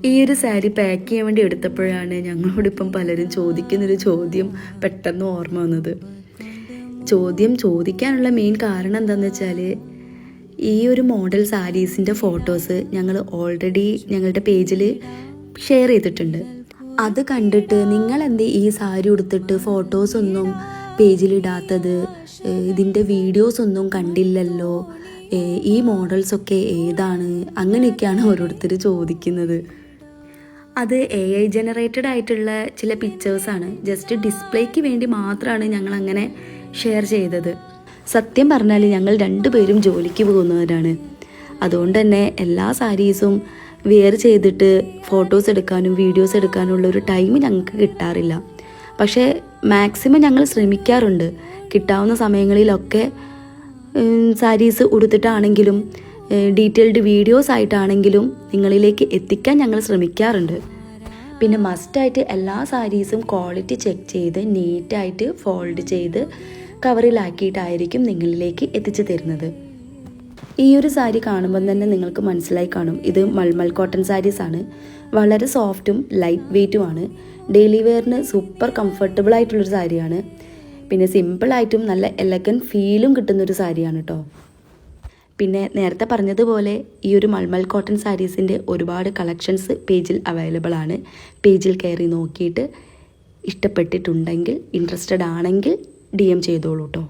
ഈ ഒരു സാരി പാക്ക് ചെയ്യാൻ വേണ്ടി എടുത്തപ്പോഴാണ് ഞങ്ങളോടിപ്പം പലരും ചോദിക്കുന്നൊരു ചോദ്യം പെട്ടെന്ന് ഓർമ്മ വന്നത്. ചോദിക്കാനുള്ള മെയിൻ കാരണം എന്താണെന്ന് വെച്ചാൽ, ഈ ഒരു മോഡൽ സാരീസിൻ്റെ ഫോട്ടോസ് ഞങ്ങൾ ഓൾറെഡി ഞങ്ങളുടെ പേജിൽ ഷെയർ ചെയ്തിട്ടുണ്ട്. അത് കണ്ടിട്ട് നിങ്ങളെന്തേ ഈ സാരി ഉടുത്തിട്ട് ഫോട്ടോസൊന്നും പേജിലിടാത്തത്, ഇതിൻ്റെ വീഡിയോസൊന്നും കണ്ടില്ലല്ലോ, ഈ മോഡൽസൊക്കെ ഏതാണ്, അങ്ങനെയൊക്കെയാണ് ഓരോരുത്തർ ചോദിക്കുന്നത്. അത് AI ജനറേറ്റഡ് ആയിട്ടുള്ള ചില പിക്ചേഴ്സാണ്. ജസ്റ്റ് ഡിസ്പ്ലേക്ക് വേണ്ടി മാത്രമാണ് ഞങ്ങൾ അങ്ങനെ ഷെയർ ചെയ്തത്. സത്യം പറഞ്ഞാൽ ഞങ്ങൾ രണ്ടുപേരും ജോലിക്ക് പോകുന്നവരാണ്. അതുകൊണ്ട് തന്നെ എല്ലാ സാരീസും വെയർ ചെയ്തിട്ട് ഫോട്ടോസ് എടുക്കാനും വീഡിയോസ് എടുക്കാനുള്ള ഒരു ടൈം ഞങ്ങൾക്ക് കിട്ടാറില്ല. പക്ഷേ മാക്സിമം ഞങ്ങൾ ശ്രമിക്കാറുണ്ട്. കിട്ടാവുന്ന സമയങ്ങളിലൊക്കെ സാരീസ് ഉടുത്തിട്ടാണെങ്കിലും ഡീറ്റെയിൽഡ് വീഡിയോസ് ആയിട്ടാണെങ്കിലും നിങ്ങളിലേക്ക് എത്തിക്കാൻ ഞങ്ങൾ ശ്രമിക്കാറുണ്ട്. പിന്നെ മസ്റ്റായിട്ട് എല്ലാ സാരീസും ക്വാളിറ്റി ചെക്ക് ചെയ്ത് നീറ്റായിട്ട് ഫോൾഡ് ചെയ്ത് കവറിലാക്കിയിട്ടായിരിക്കും നിങ്ങളിലേക്ക് എത്തിച്ചു തരുന്നത്. ഈ ഒരു സാരി കാണുമ്പോൾ തന്നെ നിങ്ങൾക്ക് മനസ്സിലായി കാണും, ഇത് മൾമൽ കോട്ടൺ സാരീസാണ്. വളരെ സോഫ്റ്റും ലൈറ്റ് വെയ്റ്റുമാണ്. ഡെയിലി വെയറിന് സൂപ്പർ കംഫർട്ടബിൾ ആയിട്ടുള്ളൊരു സാരിയാണ്. പിന്നെ സിമ്പിളായിട്ടും നല്ല എലഗൻറ്റ് ഫീലും കിട്ടുന്നൊരു സാരിയാണ് കേട്ടോ. പിന്നെ നേരത്തെ പറഞ്ഞതുപോലെ ഈ ഒരു മൾമൽ കോട്ടൺ സാരീസിൻ്റെ ഒരുപാട് കളക്ഷൻസ് പേജിൽ അവൈലബിൾ ആണ്. പേജിൽ കയറി നോക്കിയിട്ട് ഇഷ്ടപ്പെട്ടിട്ടുണ്ടെങ്കിൽ, ഇൻട്രസ്റ്റഡ് ആണെങ്കിൽ DM ചെയ്തോളൂ കേട്ടോ.